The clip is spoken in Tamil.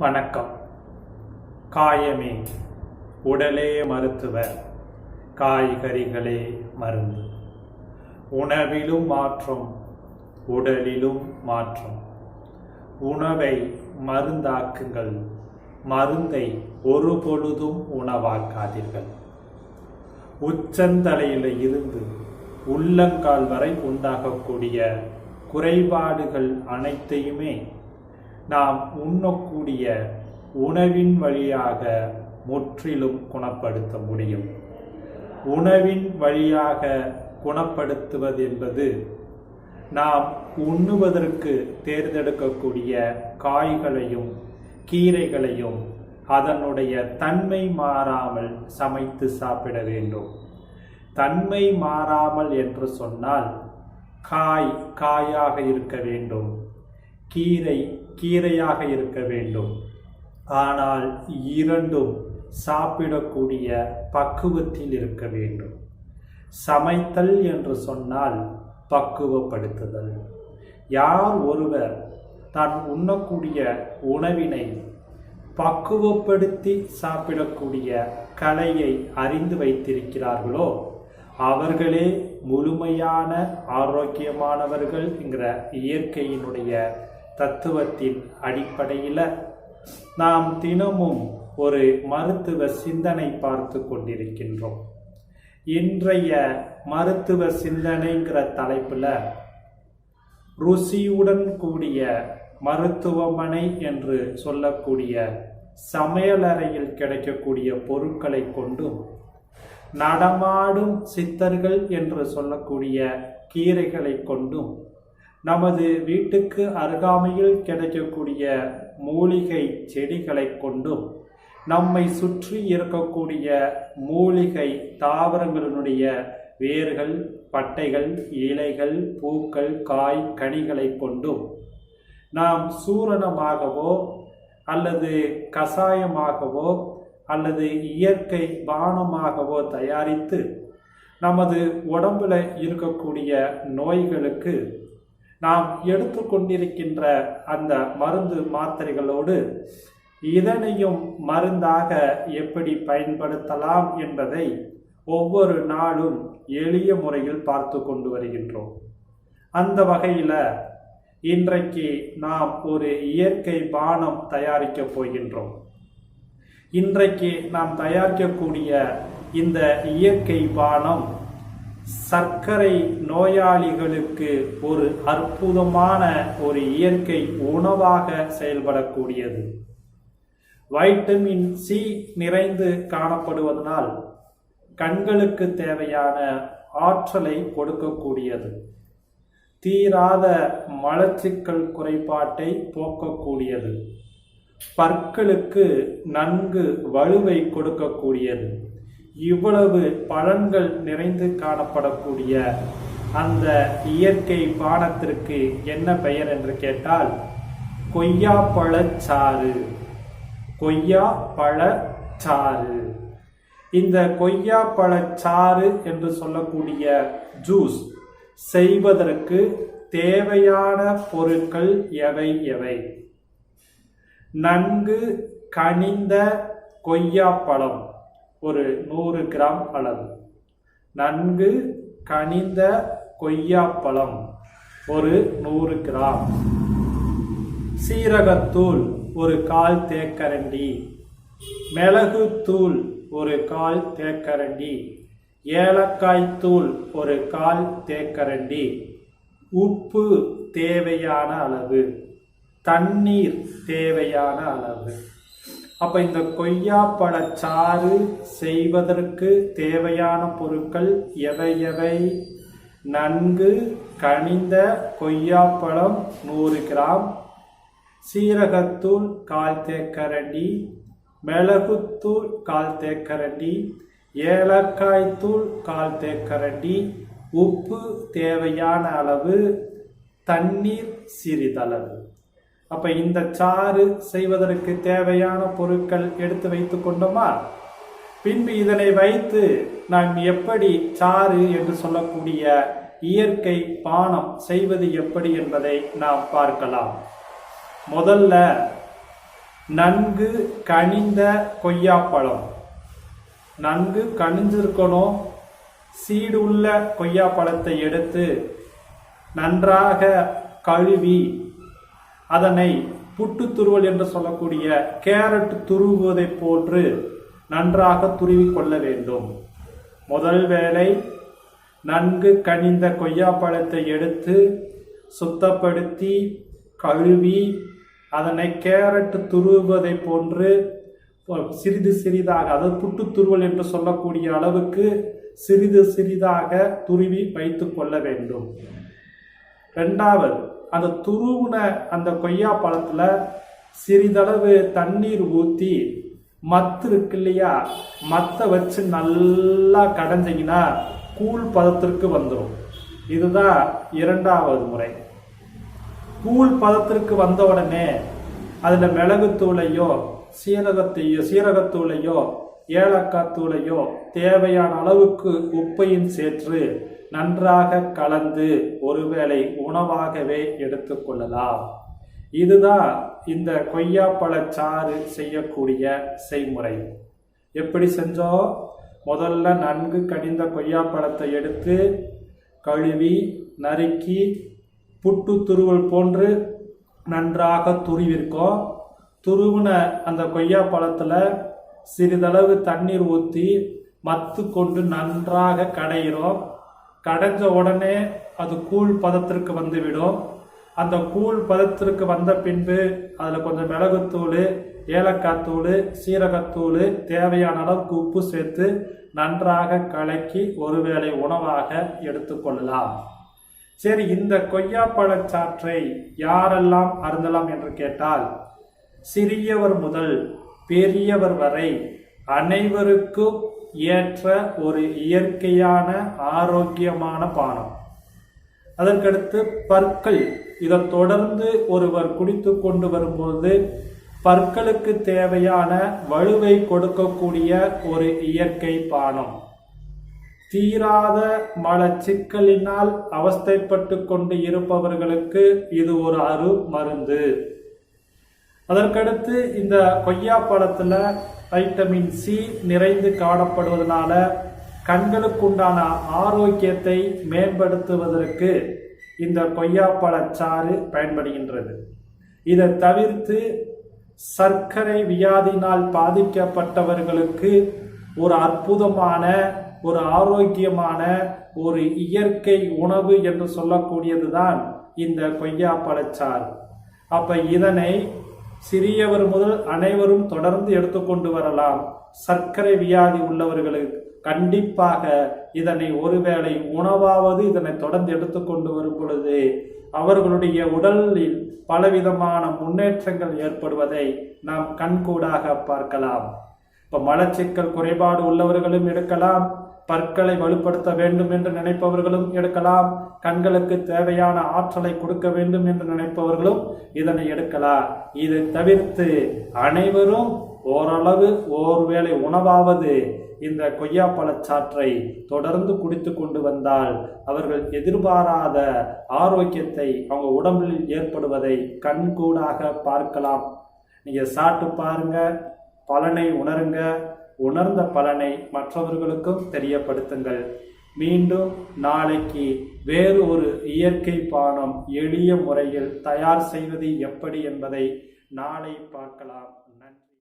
வணக்கம். காயமே உடலே மருத்துவர், காய்கறிகளே மருந்து. உணவிலும் மாற்றம், உடலிலும் மாற்றம். உணவை மருந்தாக்குங்கள், மருந்தை ஒரு பொழுதும் உணவாக்காதீர்கள். உச்சந்தலையில் இருந்து உள்ளங்கால் வரை உண்டாகக்கூடிய குறைபாடுகள் அனைத்தையுமே நாம் உண்ணக்கூடிய உணவின் வழியாக முற்றிலும் குணப்படுத்த முடியும். உணவின் வழியாக குணப்படுத்துவது என்பது நாம் உண்ணுவதற்கு தேர்ந்தெடுக்கக்கூடிய காய்களையும் கீரைகளையும் அதனுடைய தன்மை மாறாமல் சமைத்து சாப்பிட வேண்டும். தன்மை மாறாமல் என்று சொன்னால் காய் காயாக இருக்க வேண்டும், கீரை கீரையாக இருக்க வேண்டும். ஆனால் இரண்டும் சாப்பிடக்கூடிய பக்குவத்தில் இருக்க வேண்டும். சமைத்தல் என்று சொன்னால் பக்குவப்படுத்துதல். யார் ஒருவர் தான் உண்ணக்கூடிய உணவினை பக்குவப்படுத்தி சாப்பிடக்கூடிய கலையை அறிந்து வைத்திருக்கிறார்களோ அவர்களே முழுமையான ஆரோக்கியமானவர்கள் என்கிற இயற்கையினுடைய தத்துவத்தின் அடிப்படையில் நாம் தினமும் ஒரு மருத்துவ சிந்தனை பார்த்து கொண்டிருக்கின்றோம். இன்றைய மருத்துவ சிந்தனைங்கிற தலைப்பில் ருசியுடன் கூடிய மருத்துவமனை என்று சொல்லக்கூடிய சமையலறையில் கிடைக்கக்கூடிய பொருட்களை கொண்டும், நடமாடும் சித்தர்கள் என்று சொல்லக்கூடிய கீரைகளை கொண்டும், நமது வீட்டுக்கு அருகாமையில் கிடைக்கக்கூடிய மூலிகை செடிகளை கொண்டும், நம்மை சுற்றி இருக்கக்கூடிய மூலிகை தாவரங்களினுடைய வேர்கள், பட்டைகள், இலைகள், பூக்கள், காய், கனிகளை கொண்டும் நாம் சூரணமாகவோ அல்லது கசாயமாகவோ அல்லது இயற்கை பானமாகவோ தயாரித்து நமது உடம்புல இருக்கக்கூடிய நோய்களுக்கு நாம் எடுத்துக்கொண்டிருக்கின்ற அந்த மருந்து மாத்திரைகளோடு இதனையும் மருந்தாக எப்படி பயன்படுத்தலாம் என்பதை ஒவ்வொரு நாளும் எளிய முறையில் பார்த்து கொண்டு வருகின்றோம். அந்த வகையில் இன்றைக்கு நாம் ஒரு இயற்கை பானம் தயாரிக்க போகின்றோம். இன்றைக்கு நாம் தயாரிக்கக்கூடிய இந்த இயற்கை பானம் சர்க்கரை நோயாளிகளுக்கு ஒரு அற்புதமான ஒரு இயற்கை உணவாக செயல்படக்கூடியது. வைட்டமின் சி நிறைந்து காணப்படுவதனால் கண்களுக்கு தேவையான ஆற்றலை கொடுக்கக்கூடியது. தீராத மலச்சிக்கல் குறைபாட்டை போக்கக்கூடியது. பற்களுக்கு நன்கு வலுவை கொடுக்கக்கூடியது. இவ்வளவு பலன்கள் நிறைந்து காணப்படக்கூடிய அந்த இயற்கை பானத்திற்கு என்ன பெயர் என்று கேட்டால் கொய்யா பழச்சாறு. கொய்யா பழச்சாறு. இந்த கொய்யா பழச்சாறு என்று சொல்லக்கூடிய ஜூஸ் செய்வதற்கு தேவையான பொருட்கள் எவை எவை? நன்கு கனிந்த கொய்யா பழம் ஒரு 100 கிராம் அளவு. நன்கு கனிந்த கொய்யா பழம் ஒரு 100 கிராம். சீரகத்தூள் ஒரு 1/4 தேக்கரண்டி. மிளகுத்தூள் ஒரு 1/4 தேக்கரண்டி. ஏலக்காய் தூள் ஒரு 1/4 தேக்கரண்டி. உப்பு தேவையான அளவு. தண்ணீர் தேவையான அளவு. அப்போ இந்த கொய்யா பழச்சாறு செய்வதற்கு தேவையான பொருட்கள் எவை எவை? நன்கு கனிந்த கொய்யா பழம் 100 கிராம், சீரகத்தூள் 1/4 தேக்கரண்டி, மிளகுத்தூள் 1/4 தேக்கரண்டி, ஏலக்காய் தூள் 1/4 தேக்கரண்டி, உப்பு தேவையான அளவு, தண்ணீர் சிறிதளவு. அப்போ இந்த சாறு செய்வதற்கு தேவையான பொருட்கள் எடுத்து வைத்து கொண்டோமா? பின்பு இதனை வைத்து நாம் எப்படி சாறு என்று சொல்லக்கூடிய இயற்கை பானம் செய்வது எப்படி என்பதை நாம் பார்க்கலாம். முதல்ல நன்கு கனிந்த கொய்யாப்பழம். நன்கு கனிஞ்சிருக்கணும். சீடு உள்ள கொய்யாப்பழத்தை எடுத்து நன்றாக கழுவி அதனை புட்டு துருவல் என்று சொல்லக்கூடிய கேரட் துருவுவதை போன்று நன்றாக துருவி கொள்ள வேண்டும். முதல் வேலை, நன்கு கனிந்த கொய்யாப்பழத்தை எடுத்து சுத்தப்படுத்தி கழுவி அதனை கேரட் துருவுவதை போன்று சிறிது சிறிதாக, அதாவது புட்டு துருவல் என்று சொல்லக்கூடிய அளவுக்கு சிறிது சிறிதாக துருவி வைத்து கொள்ள வேண்டும். ரெண்டாவது, அந்த துருவுன அந்த கொய்யா பழத்துல சிறிதளவு தண்ணீர் ஊற்றி மத்து இருக்கு இல்லையா, மத்தை வச்சு நல்லா கடைஞ்சிங்கன்னா கூழ் பதத்திற்கு வந்துடும். இதுதான் இரண்டாவது முறை. கூழ் பதத்திற்கு வந்த உடனே அதுல மிளகுத்தூளையோ சீரகத்தூளையோ ஏலக்காய் தூளையோ தேவையான அளவுக்கு உப்பையும் சேர்த்து நன்றாக கலந்து ஒருவேளை உணவாகவே எடுத்துக்கொள்ளலாம். இதுதான் இந்த கொய்யாப்பழச்சாறு செய்யக்கூடிய செய்முறை. எப்படி செஞ்சோம்? முதல்ல நன்கு கனிந்த கொய்யாப்பழத்தை எடுத்து கழுவி நறுக்கி புட்டு துருவல் போன்று நன்றாக துருவிருக்கோம். துருவின அந்த கொய்யாப்பழத்துல சிறிதளவு தண்ணீர் ஊற்றி மத்து கொண்டு நன்றாக கடைகிறோம். கடைஞ்ச உடனே அது கூழ் பதத்திற்கு வந்துவிடும். அந்த கூழ் பதத்திற்கு வந்த பின்பு அதில் கொஞ்சம் மிளகுத்தூள், ஏலக்காய் தூள், சீரகத்தூள், தேவையான அளவுக்கு உப்பு சேர்த்து நன்றாக கலக்கி ஒருவேளை உணவாக எடுத்துக்கொள்ளலாம். சரி, இந்த கொய்யாப்பழச்சாற்றை யாரெல்லாம் அருந்தலாம் என்று கேட்டால், சிறியவர் முதல் பெரியவர் வரை அனைவருக்கும் ஏற்ற ஒரு இயற்கையான ஆரோக்கியமான பானம். அதற்கடுத்து பற்கள், இதை தொடர்ந்து ஒருவர் குடித்து கொண்டு வரும்போது பற்களுக்கு தேவையான வலுவை கொடுக்கக்கூடிய ஒரு இயற்கை பானம். தீராத மலச்சிக்கலினால் அவஸ்தைப்பட்டு கொண்டு இருப்பவர்களுக்கு இது ஒரு அரு மருந்து. அதற்கடுத்து இந்த கொய்யாப்பழத்துல வைட்டமின் சி நிறைந்து காணப்படுவதனால கண்களுக்குண்டான ஆரோக்கியத்தை மேம்படுத்துவதற்கு இந்த கொய்யாப்பழச்சாறு பயன்படுகின்றது. இதை தவிர்த்து சர்க்கரை வியாதியினால் பாதிக்கப்பட்டவர்களுக்கு ஒரு அற்புதமான, ஒரு ஆரோக்கியமான, ஒரு இயற்கை உணவு என்று சொல்லக்கூடியதுதான் இந்த கொய்யாப்பழச்சாறு. அப்ப இதனை சிறியவர் முதல் அனைவரும் தொடர்ந்து எடுத்துக்கொண்டு வரலாம். சர்க்கரை வியாதி உள்ளவர்களுக்கு கண்டிப்பாக இதனை ஒருவேளை உணவாவது இதனை தொடர்ந்து எடுத்துக்கொண்டு வரும் பொழுது அவர்களுடைய உடலில் பலவிதமான முன்னேற்றங்கள் ஏற்படுவதை நாம் கண்கூடாக பார்க்கலாம். இப்ப மலச்சிக்கல் குறைபாடு உள்ளவர்களும் எடுக்கலாம், பற்களை வலுப்படுத்த வேண்டும் என்று நினைப்பவர்களும் எடுக்கலாம், கண்களுக்கு தேவையான ஆற்றலை கொடுக்க வேண்டும் என்று நினைப்பவர்களும் இதனை எடுக்கலாம். இதை தவிர்த்து அனைவரும் ஓரளவு ஒருவேளை உணவாவது இந்த கொய்யாப்பழச்சாற்றை தொடர்ந்து குடித்து கொண்டு வந்தால் அவர்கள் எதிர்பாராத ஆரோக்கியத்தை அவங்க உடம்பில் ஏற்படுவதை கண்கூடாக பார்க்கலாம். நீங்க சாப்பிட்டு பாருங்க, பலனை உணருங்க. உணர்ந்த பலனை மற்றவர்களுக்கும் தெரியப்படுத்துங்கள். மீண்டும் நாளைக்கு வேறு ஒரு இயற்கை பானம் எளிய முறையில் தயார் செய்வது எப்படி என்பதை நாளை பார்க்கலாம். நன்றி.